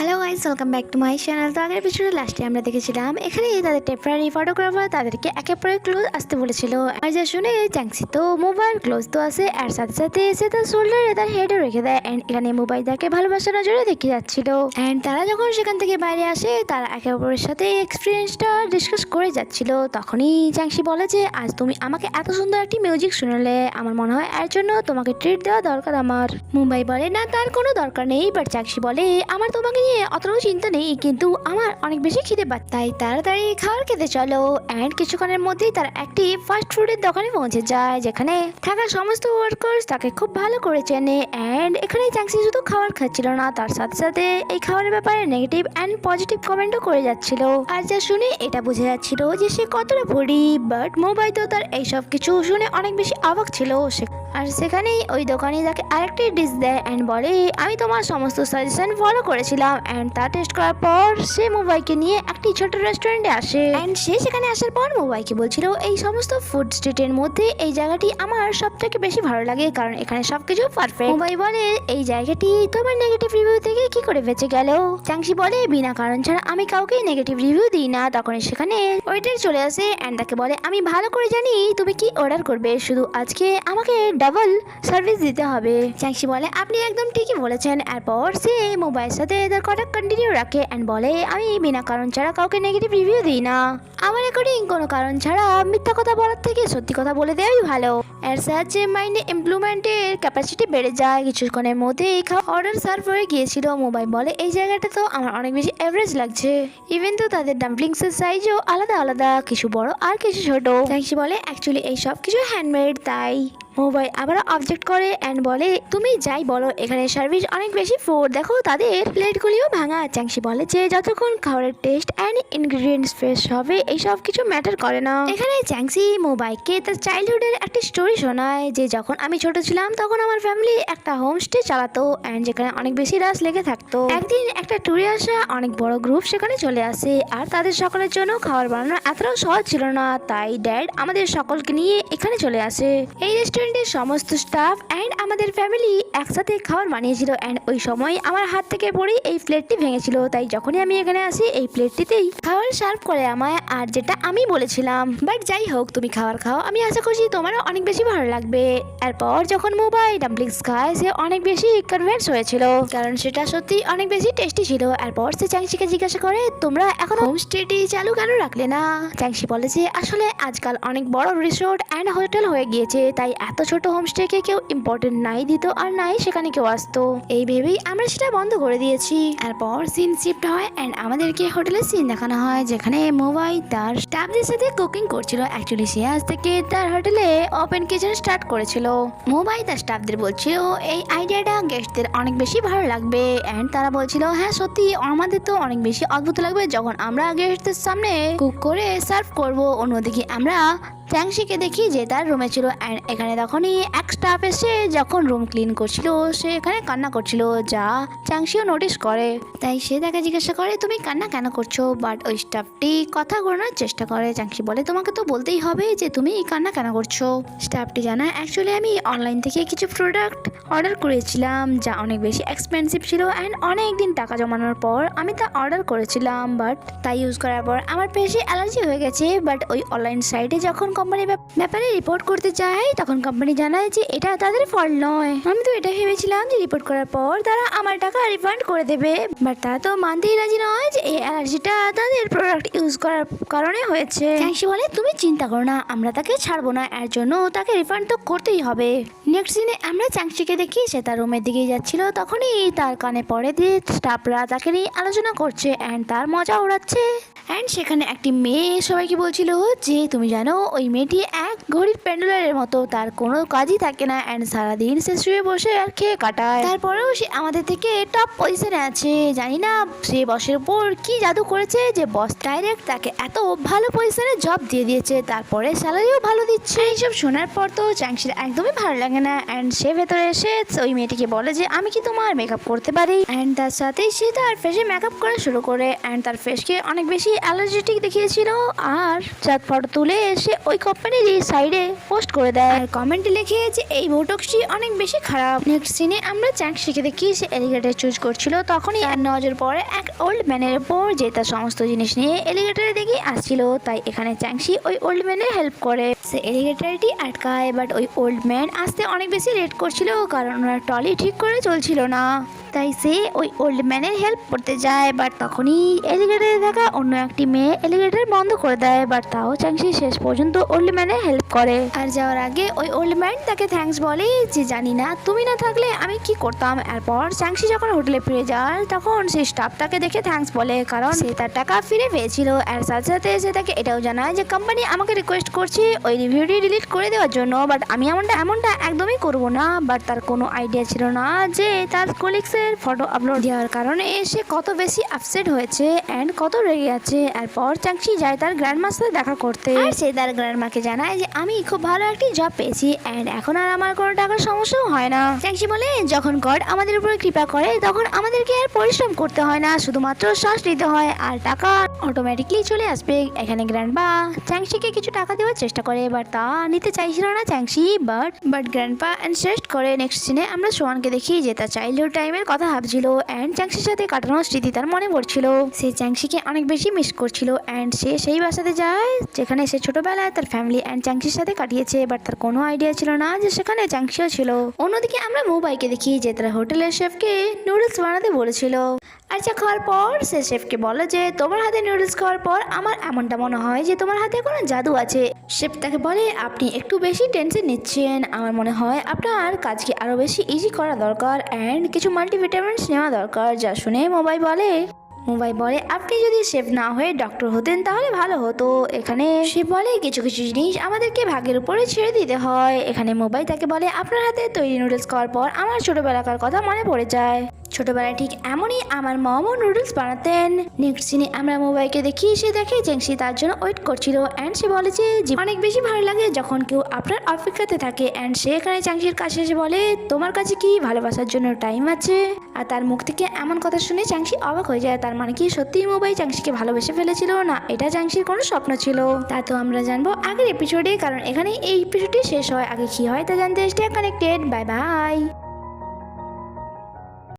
Hello guys, welcome back to my channel. তো আগের এপিসোডে লাস্টে আমরা দেখেছিলাম এখানে তাদের টেম্পোরারি ফটোগ্রাফার তাদেরকে একে পরে ক্লোজ আসতে বলেছিল। আর যা শুনে চ্যাংসি তো মোবাইল ক্লোজ তো আছে, আর সাথে সাথে এসে তার শোল্ডারে তার হেডও রেখে দেয়। অ্যান্ড এখানে মোবাইল তাকে ভালোবাসা নজরে দেখে যাচ্ছিল। অ্যান্ড তারা যখন সেখান থেকে বাইরে আসে তারা একে অপরের সাথে এক্সপিরিয়েন্সটা ডিসকাস করে যাচ্ছিল। তখনই চ্যাংসি বলে যে আজ তুমি আমাকে এত সুন্দর একটি মিউজিক শোনালে, আমার মনে হয় এর জন্য তোমাকে ট্রিট দেওয়া দরকার আমার। মুম্বাই বলে না, তার কোনো দরকার নেই। বাট চ্যাংসি বলে আমার তোমাকে নিয়ে অতটাও চিন্তা নেই, কিন্তু আমার অনেক বেশি খিদে পাচ্ছে, তাই তাড়াতাড়ি খাবার খেতে চলো। অ্যান্ড কিছুক্ষণের মধ্যেই তারা একটি ফাস্ট ফুডের দোকানে পৌঁছে যায়, যেখানে থাকা সমস্ত ওয়ার্কার্স তাকে খুব ভালো করে চেনে। অ্যান্ড এখানে চ্যাংসি শুধু খাবার খাচ্ছিল না, তার সাথে সাথে এই খাবারের ব্যাপারে নেগেটিভ অ্যান্ড পজিটিভ কমেন্টও করে যাচ্ছিল। আর যা শুনে এটা বোঝা যাচ্ছিল যে সে কতটা ভরি। বাট মোবাইল তো তার এইসব কিছু শুনে অনেক বেশি অবাক ছিল। আর সেখানেই ওই দোকানে তাকে আরেকটি ডিশ দেয় অ্যান্ড বলে আমি তোমার সমস্ত সাজেশন ফলো করেছিলাম। অ্যান্ড তা টেস্ট করার পর সে মোবাইলকে নিয়ে একটি ছোট রেস্টুরেন্টে আসে। অ্যান্ড সে সেখানে আসার পর মোবাইলকে বলছিল এই সমস্ত ফুড স্ট্রিটের মধ্যে এই জায়গাটি আমার সব থেকে বেশি ভালো লাগে, কারণ এখানে সবকিছু পারফেক্ট। মোবাইল বলে এই জায়গাটি তোমার নেগেটিভ রিভিউ থেকে কি করে বেঁচে গেল? চ্যাংসি বলে বিনা কারণ ছাড়া আমি কাউকে নেগেটিভ রিভিউ দিই না। তখন সেখানে ওয়েটার চলে আসে অ্যান্ড তাকে বলে আমি ভালো করে জানি তুমি কি অর্ডার করবে, শুধু আজকে আমাকে ডাবল সার্ভিস দিতে হবে। চ্যাংসি বলে আপনি একদম ঠিকই বলেছেন। এরপর সে মোবাইলের সাথে তার কন্ট্যাক্ট কন্টিনিউ রাখে অ্যান্ড বলে আমি বিনা কারণ ছাড়া কাউকে নেগেটিভ রিভিউ দিই না। আমার অ্যাকর্ডিং কোনো কারণ ছাড়া মিথ্যা কথা বলার থেকে সত্যি কথা বলে দেওয়াই ভালো। এর সাহায্যে মাইন্ডে ইমপ্লিমেন্টের ক্যাপাসিটি বেড়ে যায়। কিছুক্ষণের মধ্যে এই খাওয়া অর্ডার সার্ভ হয়ে গিয়েছিল। মোবাইল বলে এই জায়গাটা তো আমার অনেক বেশি অ্যাভারেজ লাগছে, ইভেন তো তাদের ডাম্পলিংসের সাইজও আলাদা আলাদা, কিছু বড় আর কিছু ছোট। চ্যাংসি বলে অ্যাকচুয়ালি এই সব কিছু হ্যান্ডমেড, তাই। মোবাইল আবার অবজেক্ট করে অ্যান্ড বলে তুমি যাই বলো এখানে সার্ভিস অনেক বেশি ফুড, দেখো তাদের প্লেটগুলিও ভাঙা। চ্যাংসি বলে যে যতক্ষণ খাবারের টেস্ট অ্যান্ড ইনগ্রিডিয়েন্টস ফ্রেশ হবে এইসব কিছু ম্যাটার করে না। এখানে চ্যাংসি মোবাইলকে তার চাইল্ডহুডের একটি স্টোরি শোনায় যে যখন আমি ছোট ছিলাম তখন আমার ফ্যামিলি একটা হোমস্টে চালাতো অ্যান্ড যেখানে অনেক বেশি রাশ লেগে থাকতো। একদিন একটা ট্যুরে আসা অনেক বড় গ্রুপ সেখানে চলে আসে, আর তাদের সকলের জন্য খাবার বানানো এতটাও সহজ ছিল না, তাই ড্যাড আমাদের সকলকে নিয়ে এখানে চলে আসে। এই রেস্টুরেন্টের সমস্ত স্টাফ অ্যান্ড আমাদের ফ্যামিলি একসাথে খাবার বানিয়েছিল। অ্যান্ড ওই সময় আমার হাত থেকে পড়ে এই প্লেটটি ভেঙেছিল, তাই যখনই আমি এখানে আসি এই প্লেটটিতেই খাবার সার্ভ করে আমায়, আর যেটা আমি বলেছিলাম। বাট যাই হোক তুমি খাবার খাও, আমি আশা করছি তোমারও অনেক বেশি ভালো লাগবে। এরপর যখন মোবাইল ডাম্পলিংস খায় সে অনেক বেশি কনভিন্স হয়েছিল, কারণ সেটা সত্যি অনেক বেশি টেস্টি ছিল। এরপর সে চ্যাংসিকে জিজ্ঞাসা করে তোমরা এখন হোমস্টেটি চালু কেন রাখলে না? চ্যাংসি বলে যে আসলে আজকাল অনেক বড় রিসোর্ট অ্যান্ড হোটেল হয়ে গিয়েছে, তাই এত ছোট হোমস্টেকে কেউ ইম্পর্টেন্ট নাই দিত আর নাই সেখানে কেউ আসতো, এই ভেবেই আমরা সেটা বন্ধ করে দিয়েছি। এরপর সিন শিফট হয় অ্যান্ড আমাদেরকে হোটেলের সিন দেখানো হয়, যেখানে মোবাইল তার স্টাফদের সাথে কুকিং করছিল। অ্যাকচুয়ালি সে আজ থেকে তার হোটেলে ওপেন কিচেন স্টার্ট করেছিল। মোবাইল তার স্টাফদের বলছিল এই আইডিয়াটা গেস্টদের অনেক বেশি ভালো লাগবে। অ্যান্ড তারা বলছিল হ্যাঁ সত্যি আমাদের তো অনেক বেশি অদ্ভুত লাগবে যখন আমরা গেস্টদের সামনে কুক করে সার্ভ করব। অন্যদিকে আমরা চ্যাংসিকে দেখি যে তার রুমে ছিল অ্যান্ড এখানে তখনই এক স্টাফ এসে যখন রুম ক্লিন করছিল সে এখানে কান্না করছিল, যা চ্যাংসিও নোটিস করে। তাই সে তাকে জিজ্ঞাসা করে তুমি কান্না কেন করছো? বাট ওই স্টাফটি কথা ঘোরানোর চেষ্টা করে। চ্যাংসি বলে তোমাকে তো বলতেই হবে যে তুমি কান্না কেন করছো। স্টাফটি জানায় অ্যাকচুয়ালি আমি অনলাইন থেকে কিছু প্রোডাক্ট অর্ডার করেছিলাম যা অনেক বেশি এক্সপেন্সিভ ছিল অ্যান্ড অনেক দিন টাকা জমানোর পর আমি তা অর্ডার করেছিলাম, বাট তাই ইউজ করার পর আমার ফেসে অ্যালার্জি হয়ে গেছে। বাট ওই অনলাইন সাইটে যখন কোম্পানি ব্যাপারে রিপোর্ট করতে চাই তখন কোম্পানি জানায় যে এটা তাদের ফল্ট নয়। আমি তো এটা ভেবেছিলাম যে রিপোর্ট করার পর তারা আমার টাকা রিফান্ড করে দেবে, বাট তারা তো মানতেই রাজি নয় যে এই অ্যালার্জিটা তাদের প্রোডাক্ট ইউজ করার কারণে হয়েছে। চ্যাংসি বলে তুমি চিন্তা করো না, আমরা তাকে ছাড়বো না, এর জন্য তাকে রিফান্ড তো করতেই হবে। নেক্সট দিনে আমরা চ্যাংসিকে দেখি সে তার রুমের দিকে যাচ্ছিল, তখনই তার কানে পড়ে দিয়ে স্টাফরা তাকে নিয়ে আলোচনা করছে অ্যান্ড তার মজা উড়াচ্ছে। অ্যান্ড সেখানে একটি মেয়ে সবাইকে বলছিল যে তুমি জানো ওই মেয়েটি এক ঘড়ির পেন্ডুলারের মতো, তার কোনো কাজই থাকে না অ্যান্ড সারাদিন সে শুয়ে বসে আর খেয়ে কাটায়, তারপরেও সে আমাদের থেকে টপ পজিশনে আছে। জানি না সে বসের উপর কি জাদু করেছে যে বস ডাইরেক্ট তাকে এত ভালো পজিশনে জব দিয়ে দিয়েছে, তারপরে স্যালারিও ভালো দিচ্ছে। এইসব শোনার পর তো চ্যাংসির একদমই ভালো লাগে না অ্যান্ড সে ভেতরে এসে ওই মেয়েটিকে বলে যে আমি কি তোমার মেকআপ করতে পারি? অ্যান্ড তার সাথেই সে তার ফেসে মেকআপ করা শুরু করে অ্যান্ড তার ফেসকে অনেক বেশি অ্যালার্জেটিক দেখিয়েছিল। আর চাঁদ ফটো তুলে এসে ওই ওই কোম্পানির সাইডে পোস্ট করে দেয় আর কমেন্টে লিখে যে এই বোটক্সটি অনেক বেশি খারাপ। নেক্সট সিনে আমরা চ্যাংশিকে দেখি সে এলিগেটর চুজ করছিল, তখনই এক নজর পড়ে এক ওল্ড ম্যানের উপর যে তার সমস্ত জিনিস নিয়ে এলিগেটরের দিকে আসছিল। তাই এখানে চ্যাংশি ওই ওল্ড ম্যানের হেল্প করে, সে এলিগেটরটি আটকায়। বাট ওই ওল্ড ম্যান আসতে অনেক বেশি লেট করছিল কারণ ওনার ট্রলি ঠিক করে চলছিল না, তাই সে ওই ওল্ড ম্যানের হেল্প করতে যায়। বাট তখনই এলিগেটরে থাকা অন্য একটি মেয়ে এলিগেটর বন্ধ করে দেয়। বাট তাও চ্যাংশি শেষ পর্যন্ত ওল্ড ম্যানের হেল্প করে। আর যাওয়ার আগে ওই ওল্ড ম্যান তাকে থ্যাঙ্কস বলে যে জানি না তুমি না থাকলে আমি কি করতাম। এরপর চ্যাংশি যখন হোটেলে ফিরে যায় তখন সেই স্টাফটাকে দেখে থ্যাঙ্কস বলে কারণ সে তার টাকা ফিরে পেয়েছিল। আর সাথে সাথে সে তাকে এটাও জানায় যে কোম্পানি আমাকে রিকোয়েস্ট করছে ওই রিভিউটি ডিলিট করে দেওয়ার জন্য, বাট আমি এমনটা একদমই করবো না। বাট তার কোনো আইডিয়া ছিল না যে তার কলিগসের ফটো আপলোড দেওয়ার কারণে সে কত বেশি আপসেট হয়েছে অ্যান্ড কত রেগে আছে। এরপর চ্যাংশি যায় তার গ্র্যান্ডমার সাথে দেখা করতে আর সে তার গ্র্যান্ডমাকে জানায় যে আমি খুব ভালো একটি জব পেয়েছি অ্যান্ড এখন আর আমার কোনো টাকার সমস্যাও হয় না। চ্যাংশি বলে যখন গড আমাদের উপরে কৃপা করে তখন আমাদেরকে আর পরিশ্রম করতে হয় না, শুধুমাত্র শ্বাস নিতে হয় আর টাকা অটোমেটিকলি চলে আসবে। এখানে গ্র্যান্ডপা চ্যাংশিকে কিছু টাকা দেওয়ার চেষ্টা করে বাট তা নিতে চাইছিল না চ্যাংশি, বাট গ্র্যান্ডপা ইনসিস্ট করে। নেক্সট সিনে আমরা সোয়ানকে দেখি যে তার চাইল্ডহুড টাইমের কথা ভাবছিল অ্যান্ড চ্যাংশির সাথে কাটানো স্মৃতি তার মনে পড়ছিল। সে চ্যাংশিকে অনেক বেশি মিস করছিল অ্যান্ড সে সেই বাসাতে যায় যেখানে সে ছোটবেলায় তার ফ্যামিলি অ্যান্ড চ্যাংশির সাথে কাটিয়েছে, বাট তার কোনো আইডিয়া ছিল না যে সেখানে চ্যাংশিও ছিল। অন্যদিকে আমরা মুম্বাইকে দেখি যে তারা হোটেলের শেফকে নুডলস বানাতে বলেছিল। আর চা খাওয়ার পর সে শেফকে বলে যে তোমার হাতে নুডলস খাওয়ার পর আমার এমনটা মনে হয় যে তোমার হাতে কোনো জাদু আছে। শেফ তাকে বলে আপনি একটু বেশি টেনশন নিচ্ছেন, আমার মনে হয় আপনার কাজকে আরো বেশি ইজি করা দরকার অ্যান্ড কিছু মাল্টিভিটামিনস নেওয়া দরকার। যা শুনে মুম্বাই বলে আপনি যদি শেফ না হয়ে ডক্টর হতেন তাহলে ভালো হতো। এখানে সে বলে কিছু কিছু জিনিস আমাদেরকে ভাগ্যের উপরে ছেড়ে দিতে হয়। এখানে মুম্বাই তাকে বলে আপনার হাতে তৈরি নুডলস খাওয়ার পর আমার ছোটবেলাকার কথা মনে পড়ে যায়, ছোটবেলায় ঠিক এমনই আমার মমও নুডলস বানাতেন। নেক্সট সিনে আমরা মুম্বাইকে দেখি সে দেখে চ্যাংশি তার জন্য ওয়েট করছিল অ্যান্ড সে বলে যে অনেক বেশি ভালো লাগে যখন কেউ আপনার অপেক্ষাতে থাকে অ্যান্ড সে এখানে চ্যাংশির কাছে এসে বলে তোমার কাছে কি ভালোবাসার জন্য টাইম আছে। আর তার মুখ থেকে এমন কথা শুনে চ্যাংশি অবাক হয়ে যায়, তার মানে কি সত্যিই মুম্বাই চ্যাংশিকে ভালোবেসে ফেলেছিল না এটা চ্যাংশির কোনো স্বপ্ন ছিল। তা তো আমরা জানবো আগের এপিসোডে, কারণ এখানে এই এপিসোডটি শেষ হয়। আগে কি হয় তা জানতে স্টে কানেক্টেড। Bye bye.